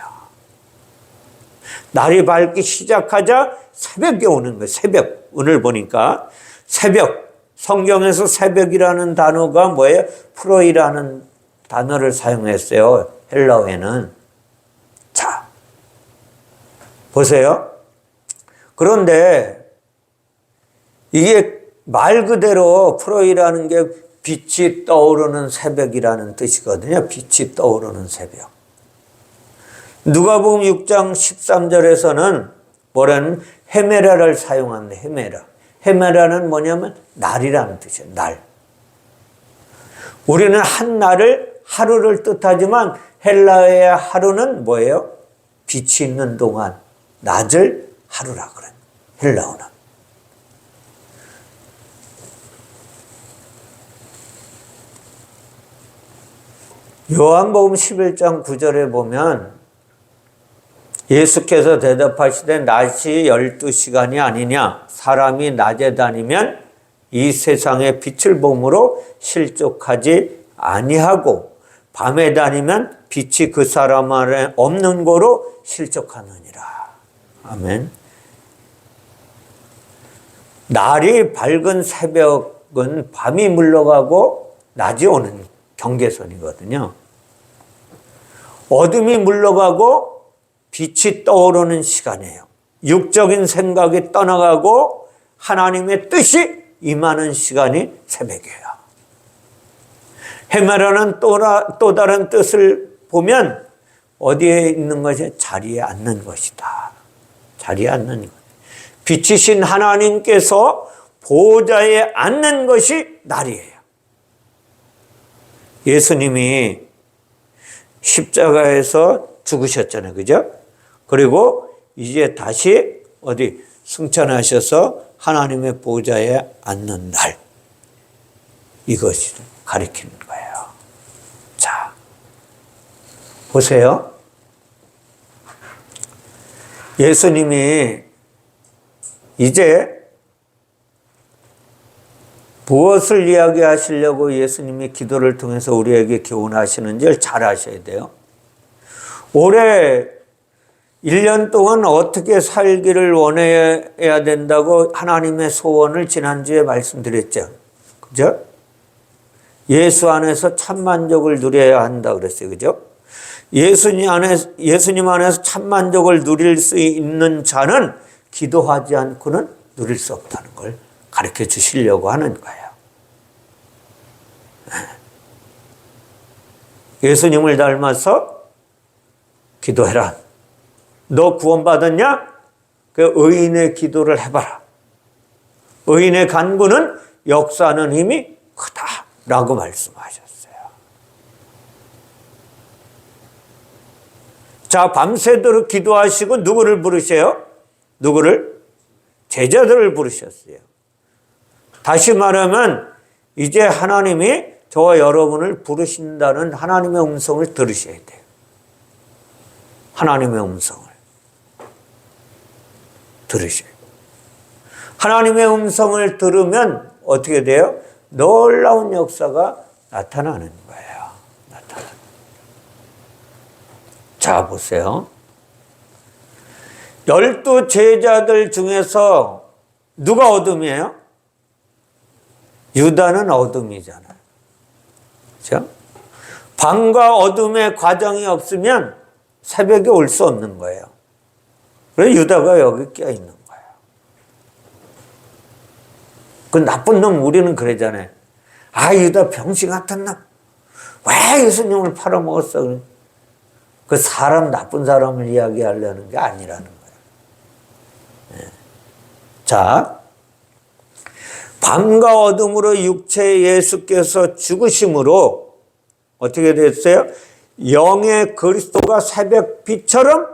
날이 밝기 시작하자 새벽이 오는 거예요. 새벽. 오늘 보니까 새벽. 성경에서 새벽이라는 단어가 뭐예요? 프로이라는 단어를 사용했어요. 헬라어에는. 자, 보세요. 그런데 이게 말 그대로 프로이라는 게 빛이 떠오르는 새벽이라는 뜻이거든요. 빛이 떠오르는 새벽. 누가복음 6장 13절에서는 뭐라는 헤메라를 사용한다. 헤메라. 헤메라는 뭐냐면 날이라는 뜻이에요. 날. 우리는 한 날을 하루를 뜻하지만 헬라어의 하루는 뭐예요? 빛이 있는 동안 낮을 하루라 그래요. 헬라어는. 요한복음 11장 9절에 보면 예수께서 대답하시되 낮이 12시간이 아니냐. 사람이 낮에 다니면 이 세상의 빛을 봄으로 실족하지 아니하고 밤에 다니면 빛이 그 사람 안에 없는 거로 실족하느니라. 아멘. 날이 밝은 새벽은 밤이 물러가고 낮이 오는 경계선이거든요. 어둠이 물러가고 빛이 떠오르는 시간이에요. 육적인 생각이 떠나가고 하나님의 뜻이 임하는 시간이 새벽이에요. 헤메라는 또 다른 뜻을 보면 어디에 있는 것이? 자리에 앉는 것이다. 자리에 앉는 것. 빛이신 하나님께서 보좌에 앉는 것이 날이에요. 예수님이 십자가에서 죽으셨잖아요. 그죠? 그리고 이제 다시 어디 승천하셔서 하나님의 보좌에 앉는 날. 이것이 가리키는 거예요. 자, 보세요. 예수님이 이제 무엇을 이야기하시려고 예수님이 기도를 통해서 우리에게 교훈하시는지를 잘 아셔야 돼요. 올해 1년 동안 어떻게 살기를 원해야 된다고 하나님의 소원을 지난주에 말씀드렸죠. 그죠? 예수 안에서 참만족을 누려야 한다 그랬어요. 그죠? 예수님 안에서 참만족을 누릴 수 있는 자는 기도하지 않고는 누릴 수 없다는 걸 가르쳐 주시려고 하는 거예요. 예수님을 닮아서 기도해라. 너 구원받았냐? 그 의인의 기도를 해봐라. 의인의 간구는 역사하는 힘이 크다라고 말씀하셨어요. 자, 밤새도록 기도하시고 누구를 부르세요? 누구를? 제자들을 부르셨어요. 다시 말하면 이제 하나님이 저와 여러분을 부르신다는 하나님의 음성을 들으셔야 돼요. 하나님의 음성을 들으셔야 돼요. 하나님의 음성을 들으면 어떻게 돼요? 놀라운 역사가 나타나는 거예요. 자, 보세요. 12 제자들 중에서 누가 어둠이에요? 유다는 어둠이잖아요. 그렇죠? 밤과 어둠의 과정이 없으면 새벽에 올 수 없는 거예요. 그래서 유다가 여기 껴있는 거예요. 그 나쁜 놈 우리는 그러잖아요. 아, 유다 병신 같은 놈. 왜 예수님을 팔아먹었어? 그 사람, 나쁜 사람을 이야기하려는 게 아니라는 거예요. 네. 자, 밤과 어둠으로 육체 예수께서 죽으심으로 어떻게 됐어요? 영의 그리스도가 새벽빛처럼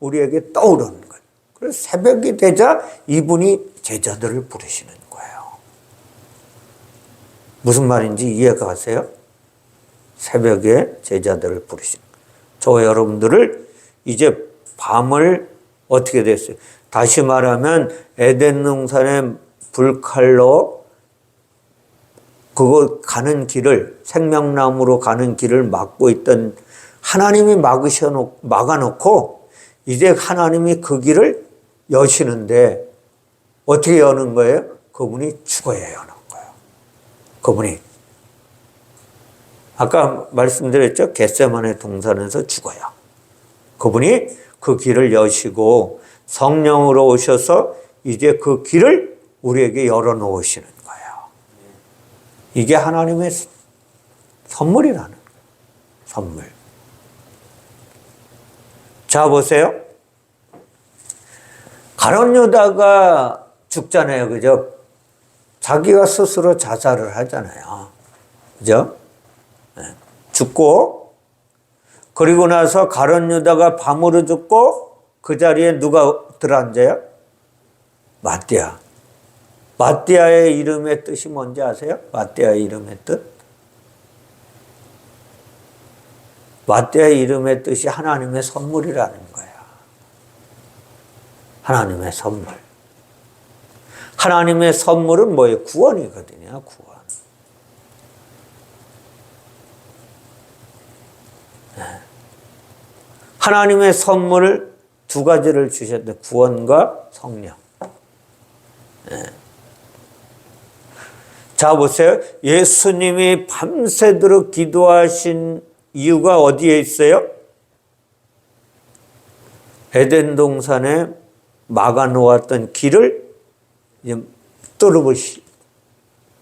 우리에게 떠오르는 거예요. 그래서 새벽이 되자 이분이 제자들을 부르시는 거예요. 무슨 말인지 이해가 가세요? 새벽에 제자들을 부르시는 거예요. 저 여러분들을 이제 밤을 어떻게 됐어요? 다시 말하면 에덴 동산의 불칼로 그거 가는 길을, 생명나무로 가는 길을 막고 있던 하나님이 막아놓고 이제 하나님이 그 길을 여시는데 어떻게 여는 거예요? 그분이 죽어야 여는 거예요. 그분이. 아까 말씀드렸죠? 겟세마네 동산에서 죽어요. 그분이 그 길을 여시고 성령으로 오셔서 이제 그 길을 우리에게 열어놓으시는 거예요. 이게 하나님의 선물이라는 거예요. 선물. 자, 보세요. 가룟 유다가 죽잖아요. 그죠? 자기가 스스로 자살을 하잖아요. 그죠? 죽고, 그리고 나서 가룟 유다가 밤으로 죽고, 그 자리에 누가 들어앉아요? 마띠아. 마띠아의 이름의 뜻이 뭔지 아세요? 마띠아의 이름의 뜻? 마띠아의 이름의 뜻이 하나님의 선물이라는 거예요. 하나님의 선물. 하나님의 선물은 뭐예요? 구원이거든요. 구원. 하나님의 선물을 두 가지를 주셨는데 구원과 성령. 자, 보세요. 예수님이 밤새도록 기도하신 이유가 어디에 있어요? 에덴 동산에 막아놓았던 길을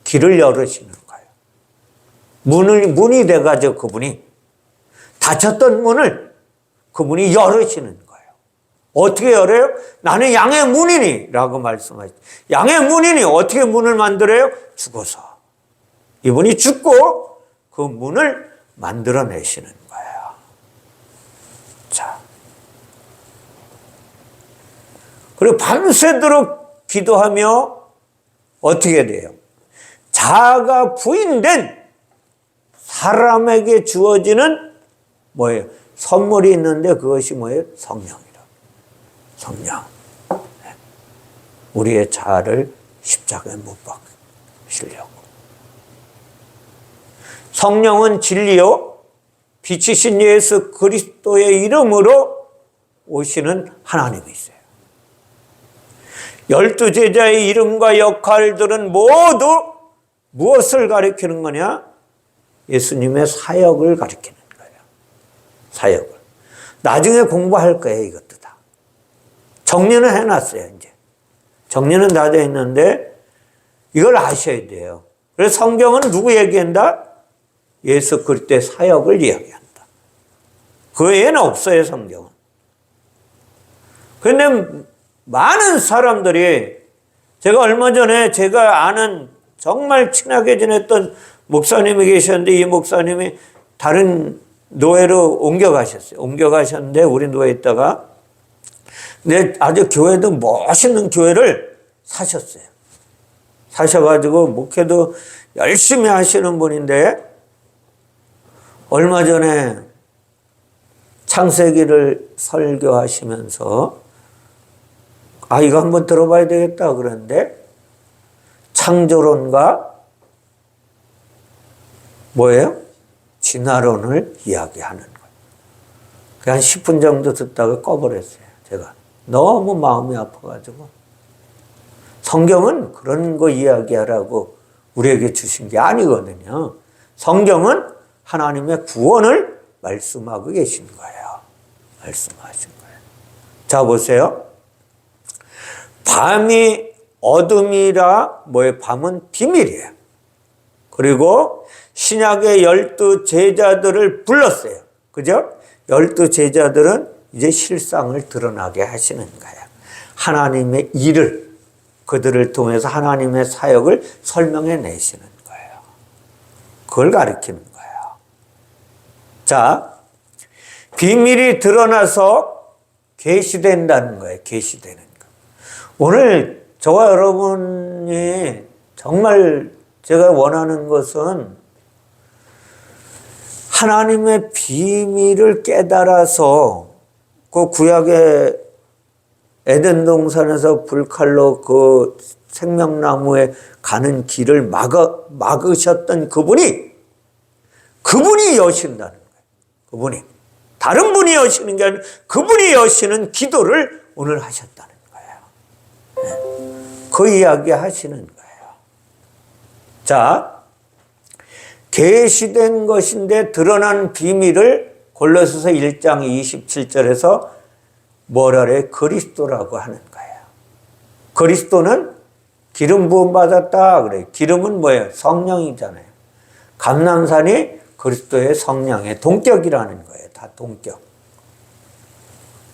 길을 열으시는 거예요. 문이 돼가지고 그분이 닫혔던 문을 그분이 열으시는 거예요. 어떻게 열어요? 나는 양의 문이니 라고 말씀하시죠. 양의 문이니 어떻게 문을 만들어요? 죽어서. 이분이 죽고 그 문을 만들어내시는 거예요. 자. 그리고 밤새도록 기도하며 어떻게 돼요? 자아가 부인된 사람에게 주어지는 뭐예요? 선물이 있는데 그것이 뭐예요? 성령이라. 성령. 우리의 자아를 십자가에 못 박으시려고. 성령은 진리요, 빛이신 예수 그리스도의 이름으로 오시는 하나님이세요. 12제자의 이름과 역할들은 모두 무엇을 가리키는 거냐? 예수님의 사역을 가리키는 거예요. 사역을. 나중에 공부할 거예요, 이것도 다. 정리는 해놨어요, 이제. 정리는 다 되어 있는데 이걸 아셔야 돼요. 그래서 성경은 누구 얘기한다? 예수 그리스도의 사역을 이야기한다. 그 외에는 없어요, 성경은. 그런데 많은 사람들이, 제가 얼마 전에 제가 아는 정말 친하게 지냈던 목사님이 계셨는데 이 목사님이 다른 노예로 옮겨가셨어요. 옮겨가셨는데 우리 노예에 있다가 근데 아주 교회도 멋있는 교회를 사셨어요. 사셔가지고 목회도 열심히 하시는 분인데 얼마 전에 창세기를 설교하시면서 이거 한번 들어봐야 되겠다 그러는데 창조론과 뭐예요? 진화론을 이야기하는 거예요. 그냥 10분 정도 듣다가 꺼버렸어요. 제가 너무 마음이 아파가지고 성경은 그런 거 이야기하라고 우리에게 주신 게 아니거든요. 성경은 하나님의 구원을 말씀하고 계신 거예요. 말씀하신 거예요. 자, 보세요. 밤이 어둠이라 뭐예요? 밤은 비밀이에요. 그리고 신약의 12 제자들을 불렀어요. 그죠? 12 제자들은 이제 실상을 드러나게 하시는 거예요. 하나님의 일을 그들을 통해서 하나님의 사역을 설명해 내시는 거예요. 그걸 가리키는 거예요. 자, 비밀이 드러나서 계시된다는 거예요. 계시되는 거. 오늘 저와 여러분이 정말 제가 원하는 것은 하나님의 비밀을 깨달아서 그 구약의 에덴 동산에서 불칼로 그 생명나무에 가는 길을 막으셨던 그분이 여신다는 거예요. 그분이. 다른 분이 여시는 게 아니라 그분이 여시는 기도를 오늘 하셨다는 거예요. 그 이야기 하시는 거예요. 자, 계시된 것인데 드러난 비밀을 골로새서 1장 27절에서 뭐라 그래요? 그리스도라고 하는 거예요. 그리스도는 기름 부음 받았다 그래요. 기름은 뭐예요? 성령이잖아요. 감람산이 그리스도의 성령의 동격이라는 거예요. 다 동격.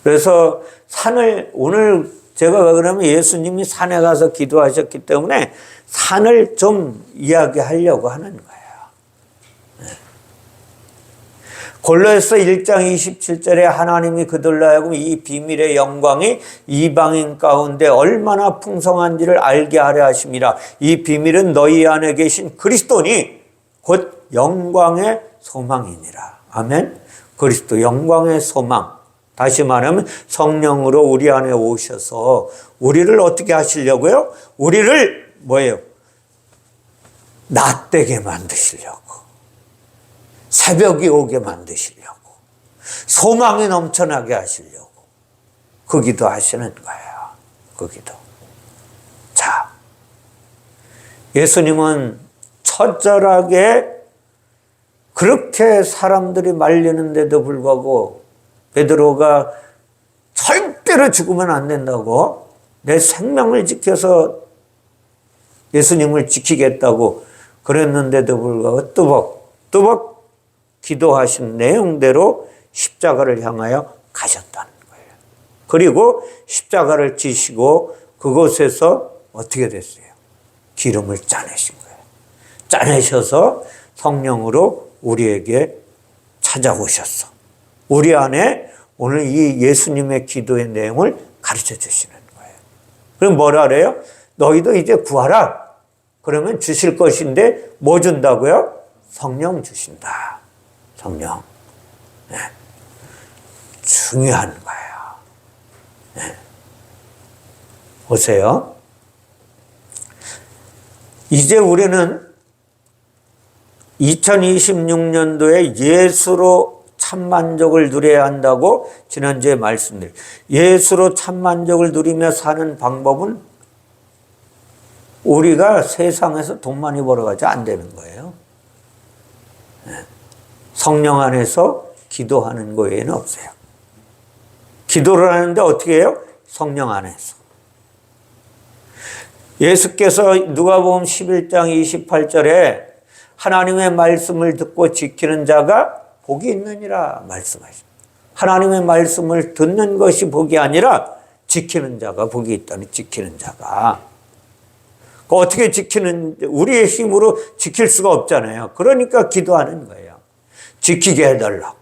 그래서 산을 오늘 제가 그러면 예수님이 산에 가서 기도하셨기 때문에 산을 좀 이야기하려고 하는 거예요. 골로새서 1장 27절에 하나님이 그들로 하여금 이 비밀의 영광이 이방인 가운데 얼마나 풍성한지를 알게 하려 하심이라. 이 비밀은 너희 안에 계신 그리스도니 곧 영광의 소망이니라. 아멘. 그리스도 영광의 소망. 다시 말하면 성령으로 우리 안에 오셔서 우리를 어떻게 하시려고요? 우리를 뭐예요? 낫되게 만드시려고. 새벽이 오게 만드시려고. 소망이 넘쳐나게 하시려고. 그 기도 하시는 거예요. 그 기도. 자, 예수님은 처절하게 그렇게 사람들이 말리는데도 불구하고 베드로가 절대로 죽으면 안 된다고 내 생명을 지켜서 예수님을 지키겠다고 그랬는데도 불구하고 뚜벅 기도하신 내용대로 십자가를 향하여 가셨다는 거예요. 그리고 십자가를 지시고 그곳에서 어떻게 됐어요? 기름을 짜내신 거예요. 짜내셔서 성령으로 우리에게 찾아오셨어. 우리 안에 오늘 이 예수님의 기도의 내용을 가르쳐 주시는 거예요. 그럼 뭐라 그래요? 너희도 이제 구하라. 그러면 주실 것인데 뭐 준다고요? 성령 주신다. 성령. 네. 중요한 거예요. 네. 보세요. 이제 우리는 2026년도에 예수로 참만족을 누려야 한다고 지난주에 말씀드렸어요. 예수로 참만족을 누리며 사는 방법은 우리가 세상에서 돈 많이 벌어가지고 안 되는 거예요. 성령 안에서 기도하는 거 외에는 없어요. 기도를 하는데 어떻게 해요? 성령 안에서. 예수께서 누가복음 11장 28절에 하나님의 말씀을 듣고 지키는 자가 복이 있느니라 말씀하십니다. 하나님의 말씀을 듣는 것이 복이 아니라 지키는 자가 복이 있다니. 지키는 자가. 어떻게 우리의 힘으로 지킬 수가 없잖아요. 그러니까 기도하는 거예요. 지키게 해달라고.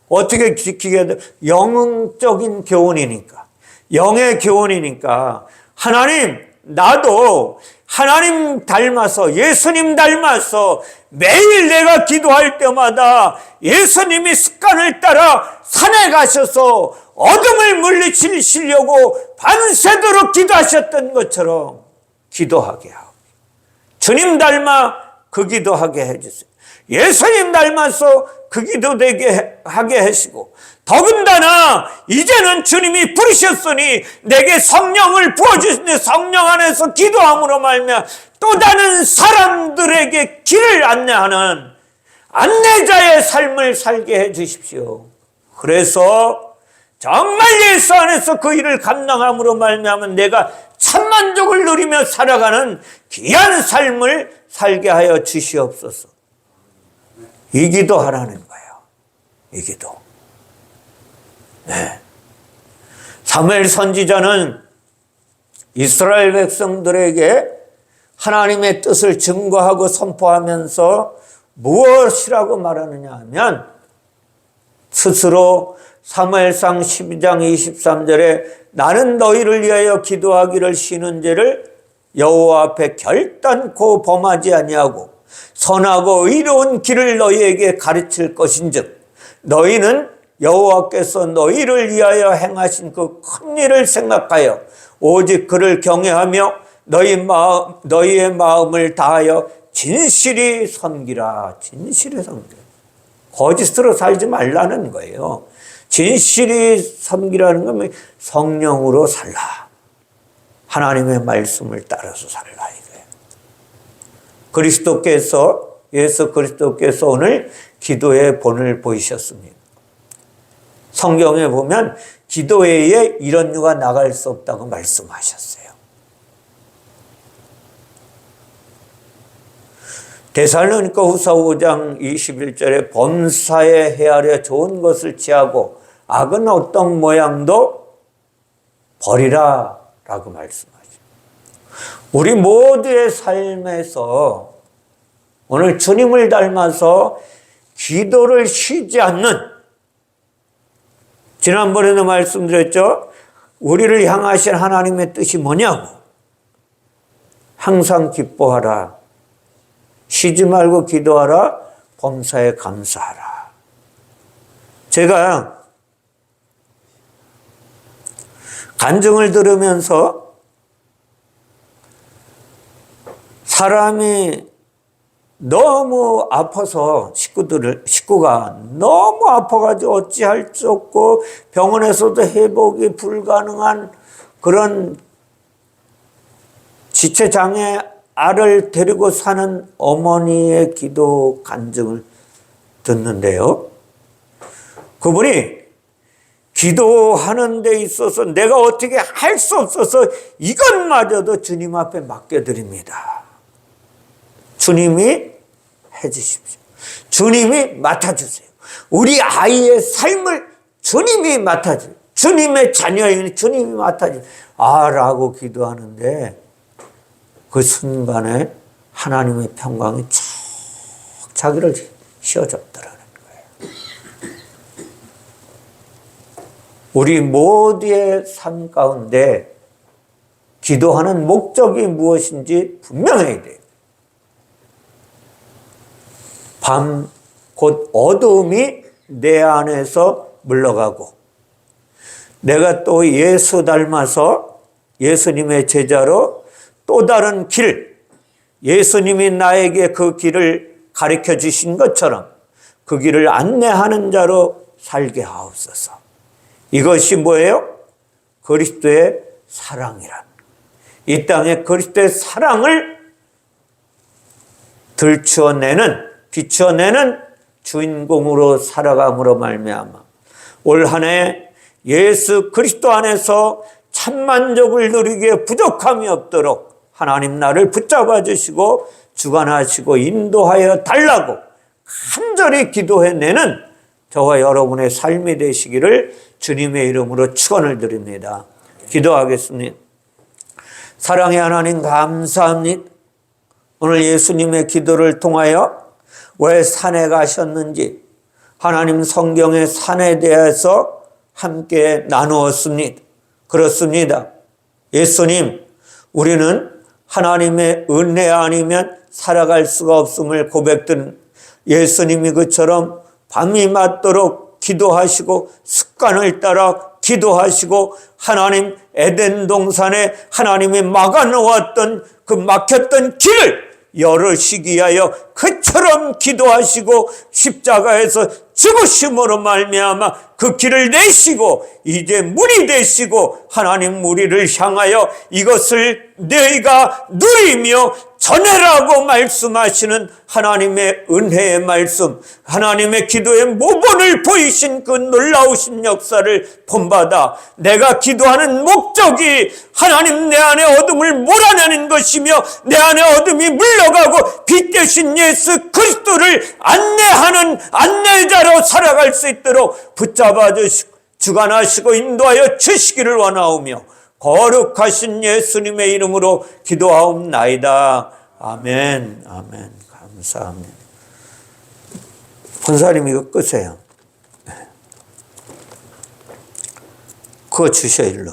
어떻게 지키게 해달라고? 영적인 교훈이니까. 영의 교훈이니까. 하나님, 나도 하나님 닮아서, 예수님 닮아서 매일 내가 기도할 때마다 예수님이 습관을 따라 산에 가셔서 어둠을 물리치시려고 밤새도록 기도하셨던 것처럼 기도하게 하고, 주님 닮아 그 기도하게 해주세요. 예수님 닮아서 그 기도 되게 하게 하시고, 더군다나 이제는 주님이 부르셨으니 내게 성령을 부어주시니 성령 안에서 기도함으로 말미암아 또 다른 사람들에게 길을 안내하는 안내자의 삶을 살게 해 주십시오. 그래서 정말 예수 안에서 그 일을 감당함으로 말미암아 내가 참만족을 누리며 살아가는 귀한 삶을 살게 하여 주시옵소서. 이 기도하라는 거예요. 이 기도. 네. 사무엘 선지자는 이스라엘 백성들에게 하나님의 뜻을 증거하고 선포하면서 무엇이라고 말하느냐 하면, 스스로 사무엘상 12장 23절에 나는 너희를 위하여 기도하기를 쉬는 죄를 여호와 앞에 결단코 범하지 아니하고 선하고 의로운 길을 너희에게 가르칠 것인즉 너희는 여호와께서 너희를 위하여 행하신 그 큰 일을 생각하여 오직 그를 경외하며 너희의 마음을 다하여 진실이 섬기라. 진실이 섬기라. 거짓으로 살지 말라는 거예요. 진실이 섬기라는 건 성령으로 살라. 하나님의 말씀을 따라서 살라 이거예요. 예수 그리스도께서 오늘 기도의 본을 보이셨습니다. 성경에 보면 기도 외에 이런 유가 나갈 수 없다고 말씀하셨어요. 데살로니가 후서 5장 21절에 범사에 헤아려 좋은 것을 취하고 악은 어떤 모양도 버리라 라고 말씀하죠. 우리 모두의 삶에서 오늘 주님을 닮아서 기도를 쉬지 않는, 지난번에도 말씀드렸죠. 우리를 향하신 하나님의 뜻이 뭐냐고. 항상 기뻐하라. 쉬지 말고 기도하라. 범사에 감사하라. 제가 간증을 들으면서 사람이 너무 아파서 식구가 너무 아파가지고 어찌할 수 없고 병원에서도 회복이 불가능한 그런 지체장애 알을 데리고 사는 어머니의 기도 간증을 듣는데요. 그분이 기도하는 데 있어서 내가 어떻게 할 수 없어서 이것마저도 주님 앞에 맡겨드립니다. 주님이 해주십시오. 주님이 맡아주세요. 우리 아이의 삶을 주님이 맡아주세요. 주님의 자녀인 주님이 맡아주세요. 라고 기도하는데 그 순간에 하나님의 평강이 쫙 자기를 씌워줬더라는 거예요. 우리 모두의 삶 가운데 기도하는 목적이 무엇인지 분명해야 돼요. 밤 곧 어두움이 내 안에서 물러가고 내가 또 예수 닮아서 예수님의 제자로 또 다른 길, 예수님이 나에게 그 길을 가르쳐 주신 것처럼 그 길을 안내하는 자로 살게 하옵소서. 이것이 뭐예요? 그리스도의 사랑이란. 이 땅에 그리스도의 사랑을 비추어내는 주인공으로 살아감으로 말미암아 올 한 해 예수 그리스도 안에서 참만족을 누리기에 부족함이 없도록 하나님 나를 붙잡아 주시고 주관하시고 인도하여 달라고 간절히 기도해내는 저와 여러분의 삶이 되시기를 주님의 이름으로 축원을 드립니다. 기도하겠습니다. 사랑의 하나님 감사합니다. 오늘 예수님의 기도를 통하여 왜 산에 가셨는지 하나님 성경의 산에 대해서 함께 나누었습니다. 그렇습니다. 예수님, 우리는 하나님의 은혜 아니면 살아갈 수가 없음을 고백드린 예수님이 그처럼 밤이 맞도록 기도하시고 습관을 따라 기도하시고 하나님 에덴 동산에 하나님이 막아놓았던 그 막혔던 길을 열으시기 위하여 그처럼 기도하시고 십자가에서 죽으심으로 말미암아 그 길을 내시고 이제 물이 되시고 하나님 우리를 향하여 이것을 너희가 누리며 전해라고 말씀하시는 하나님의 은혜의 말씀, 하나님의 기도의 모본을 보이신 그 놀라우신 역사를 본받아 내가 기도하는 목적이 하나님 내 안에 어둠을 몰아내는 것이며 내 안에 어둠이 물러가고 빛 대신 예수 그리스도를 안내하는 안내자로 살아갈 수 있도록 붙잡아 주시고 주관하시고 인도하여 주시기를 원하오며 거룩하신 예수님의 이름으로 기도하옵나이다. 아멘. 아멘. 감사합니다. 권사님 이거 끄세요. 그거 주셔 일로.